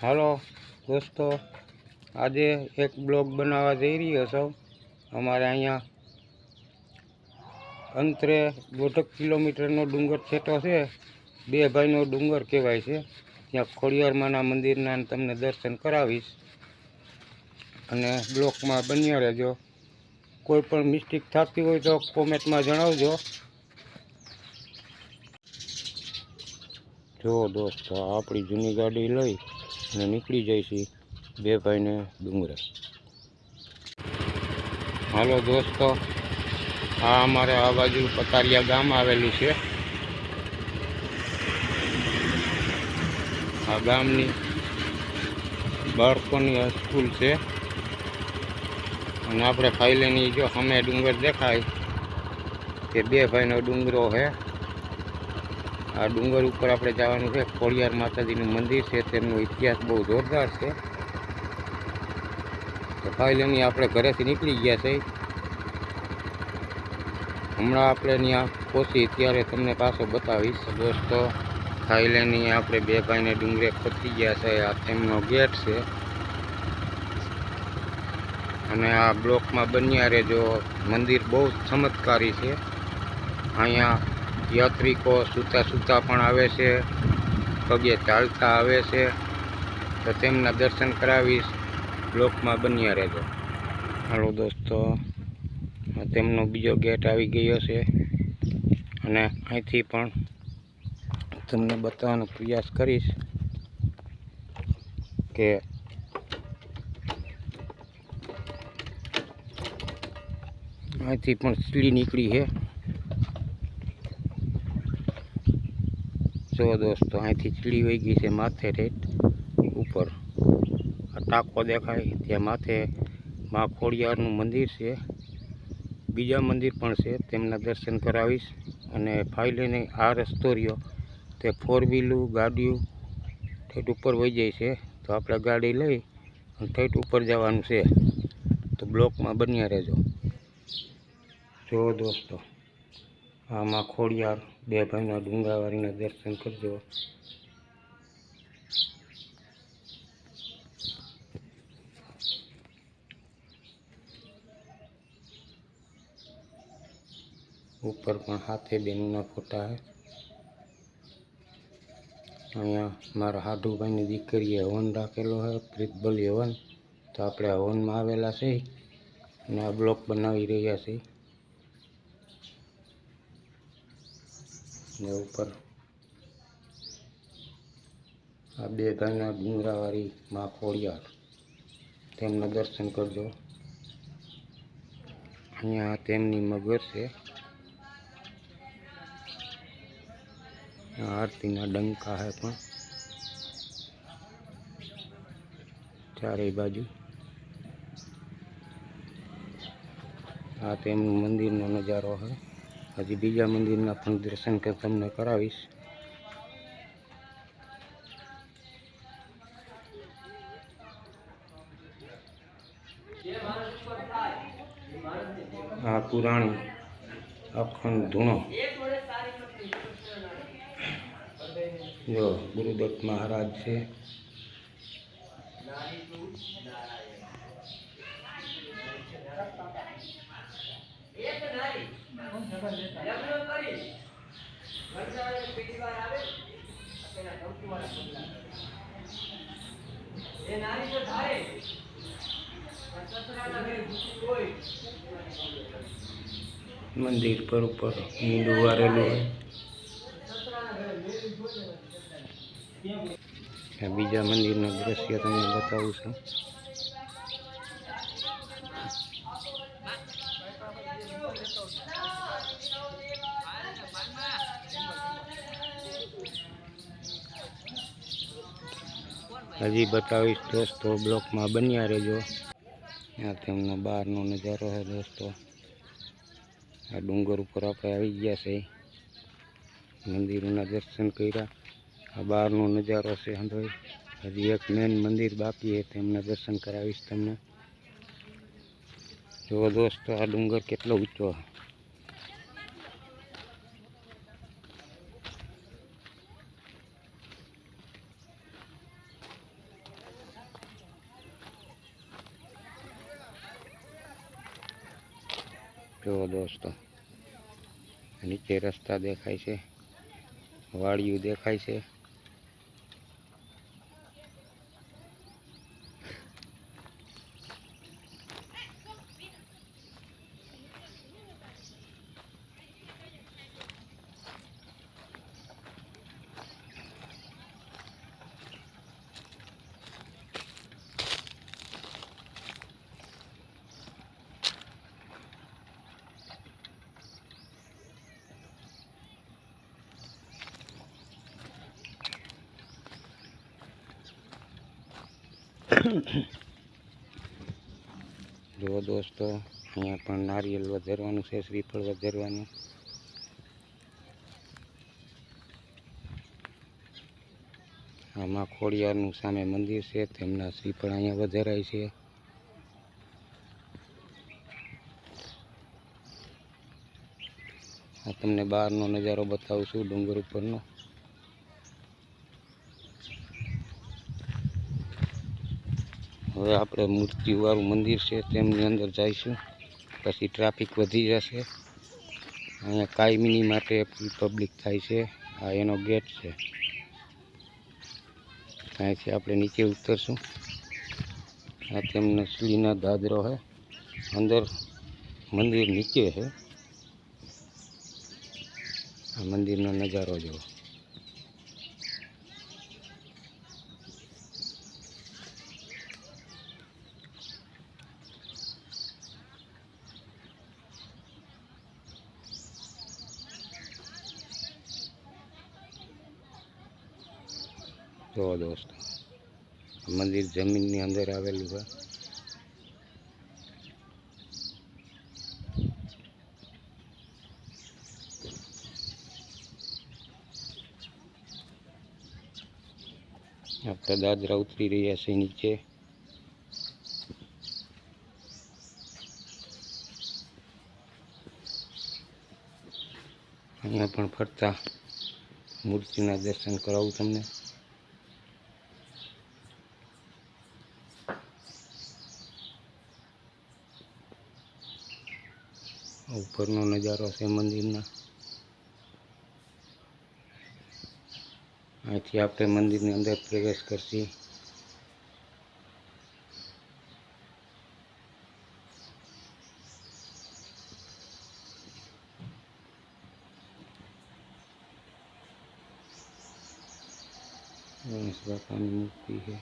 હાલો દોસ્તો, આજે એક બ્લોગ બનાવવા જઈ રહ્યો છું. અમારે અહીંયા અંતરે 1.5 કિલોમીટરનો ડુંગર છેટો છે. બે ભાઈનો ડુંગર કહેવાય છે. ત્યાં ખોડિયારમાંના મંદિરના તમને દર્શન કરાવીશ અને બ્લોગમાં બન્યા રહેજો. કોઈ પણ મિસ્ટેક થતી હોય તો કોમેન્ટમાં જણાવજો. જો દોસ્તો, આપણી જૂની ગાડી લઈ અને નીકળી જઈશી બે ભાઈને ડુંગરે. હાલો દોસ્તો, આ અમારે આ બાજુ પતારિયા ગામ આવેલું છે. આ ગામની બાળકોની સ્કૂલ છે અને આપણે ફાઇલેની જો સામે ડુંગર દેખાય તે બે ભાઈનો ડુંગરો છે. આ ડુંગર ઉપર આપણે જવાનું છે. ખોડિયાર માતાજીનું મંદિર છે. તેમનો ઇતિહાસ બહુ જોરદાર છે. તો ફાઇલેની આપણે ઘરેથી નીકળી ગયા છે. હમણાં આપણે ત્યાં પહોંચી ત્યારે તમને પાછો બતાવીશ. દોસ્તો, થાઈલેન્ડની આપણે બે ભાઈને ડુંગરે પહોંચી ગયા છે. આ તેમનો ગેટ છે અને આ બ્લોકમાં બન્યા રહેજો. મંદિર બહુ ચમત્કારી છે. અહીંયા યાત્રિકો સૂતા પણ આવે છે, પગે ચાલતા આવે છે. તો તેમના દર્શન કરાવીશ. બ્લોકમાં બન્યા રહેજો. હાલો દોસ્તો, તેમનો બીજો ગેટ આવી ગયો છે અને અહીંથી પણ તમને બતાવવાનો પ્રયાસ કરીશ કે અહીંથી પણ સીડી નીકળી છે. જો દોસ્તો, અહીંથી સીડી વહી ગઈ છે માથે ઠેઠ ઉપર. આ ટાંકો દેખાય ત્યાં માથે મા ખોડિયારનું મંદિર છે. બીજા મંદિર પણ છે, તેમના દર્શન કરાવીશ. અને ફાઇલેને આ રસ્તો રહ્યો તે 4 વ્હીલું ગાડીઓ ઠેઠ ઉપર વહી જાય છે. તો આપણે ગાડી લઈ અને ઠેઠ ઉપર જવાનું છે. તો બ્લોકમાં બન્યા રહેજો. જો દોસ્તો, આમાં ખોડિયાર બે ભાઈના ડુંગાવાળીના દર્શન કરજો. ઉપર પણ હાથે બેનના ફોટા હે. અહીંયા મારા હાડુભાઈની દીકરીએ હવન રાખેલો હોય, પ્રીતબલી હવન. તો આપણે હવનમાં આવેલા છે અને આ બ્લોક બનાવી રહ્યા છીએ. ને ઉપર આ બે ભાઈના ડુંગરાવાળી મા ખોડિયાર, તેમના દર્શન કરજો. અહીંયા તેમની મગર છે. આરતીના ડંકા હે પણ ચારેય બાજુ. આ તેમનું મંદિરનો નજારો છે. હજી બીજા મંદિરના પણ દર્શન તમને કરાવીશ. આ પુરાણી અખંડ ધૂણો. જો ગુરુદત્ત મહારાજ છે. મંદિર પર ઉપર મીંડું વારેલું હોય. બીજા મંદિરના દ્રશ્ય તમને બતાવું છું. હજી બતાવીશ દોસ્તો, બ્લોકમાં બન્યા રહેજો. આ તેમનો બહારનો નજારો છે દોસ્તો. આ ડુંગર ઉપર આપણે આવી ગયા છે. મંદિરના દર્શન કર્યા. આ બહારનો નજારો છે. હજી એક મેન મંદિર બાકી છે, તેમના દર્શન કરાવીશ તમને. જો દોસ્તો, આ ડુંગર કેટલો ઊંચો છે. જો દોસ્તો, નીચે રસ્તા દેખાય છે, વાડિયું દેખાય છે. જો દોસ્તો, અહીંયા પણ નારિયેલ વધારવાનું છે, શ્રીફળ વધારવાનું. આમાં ખોડિયારનું સામે મંદિર છે, તેમના શ્રીફળ અહીંયા વધારાય છે. આ તમને બહારનો નજારો બતાવું છું, ડુંગર ઉપરનો. હવે આપણે મૂર્તિવાળું મંદિર છે તેમની અંદર જઈશું, પછી ટ્રાફિક વધી જશે. અહીંયા કાયમીની માટે પબ્લિક થાય છે. આ એનો ગેટ છે. અહીંથી આપણે નીચે ઉતરશું. આ તેમનો શ્રીનાથ દાદરો છે, અંદર મંદિર નીચે છે. આ મંદિરનો નજારો જુઓ. જો દોસ્તો, મંદિર જમીનની અંદર આવેલું છે. આપણે દાદરા ઉતરી રહ્યા છે નીચે. અહીંયા પણ ફરતા મૂર્તિના દર્શન કરાવું તમને. ઉપરનો નજારો છે મંદિરના. અહીંથી આપણે મંદિરની અંદર પ્રવેશ કરશી. ગણેશ બાપાની મૂર્તિ છે.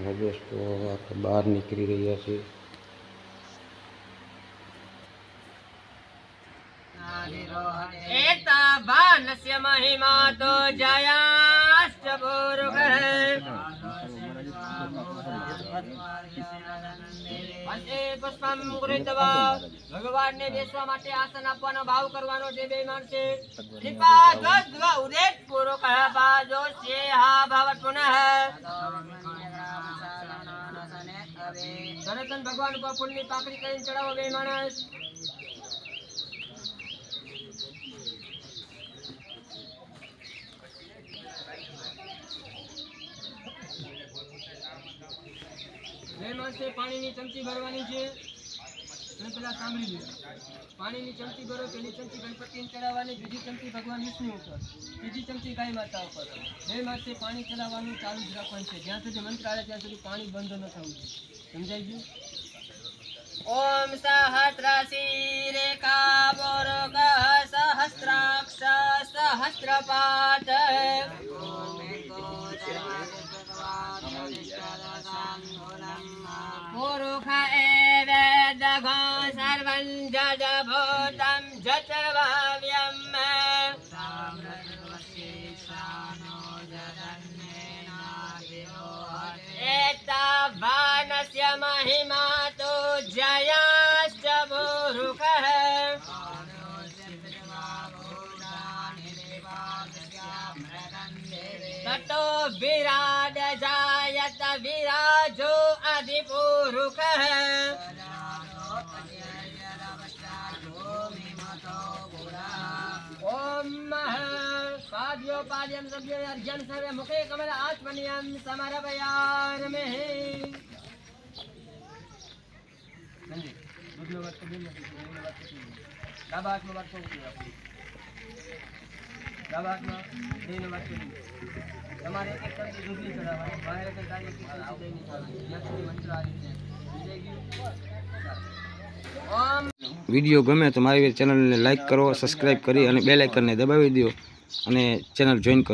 મોજેસ્ટો આપણે બહાર નીકળી રહ્યા છીએ. एतावानस्य महिमा तो जयाष्टपूर्वः અંતે પુષ્પમ કૃતવા ભગવાનને બેસવા માટે આસન આપવાનો ભાવ કરવાનો છે. બે માણસે નિપાદવ ઉદેત પૂર્વક બાજો છે હા ભવત પુનઃ દર્શન ભગવાન ઉપર ફૂલની પાકડી કરીને ચડાવો. બે માણસ પાણીની ચમચી ભરવાની છે અને પેલા સાંભળી લો. પાણીની ચમચી ભરો. પેલી ચમચી ગણપતિને ચડાવવાની, બીજી ચમચી ભગવાન વિષ્ણુ ઉપર, ત્રીજી ચમચી ગાય માતા ઉપર. બે માસે પાણી ચલાવવાનું ચાલુ જ રાખવાનું છે. જ્યાં સુધી મંત્ર આવે ત્યાં સુધી પાણી બંધ ન થવું જોઈએ. સમજાઈ ગયું? ઓમ સહસ્રશી રેખા બોરગ સહસ્રાક્ષ સહસ્રપાત પુરુષ એવેદગો સર્વં જડભૂતં જચર્વાવ્યમ एतावानस्य महिमा तो जयाश्च पुरुषः ततो विराड जायत विराजो अधिपुरुषः ओम पाद्यो पाद्यम सभ्य अर्जन सर्वे मुखे कमल आत्मनियम समरवयार में संजय दूध में बात तो दिन में बात तो दाबात में बात तो दाबात में दिन में बात तो તમારે એક કરતી દૂધની ચડાવવાની, બહાર એક તારી એક દૂધની ચડાવવાની. નક્ષત્રી મંત્ર આ રીતે વિજય ગયું. ઓમ વિડીયો ગમે તો મારી ચેનલને લાઈક કરો, સબસ્ક્રાઈબ કરી અને બેલ આઇકનને દબાવી દો અને ચેનલ જોઈન કરજો.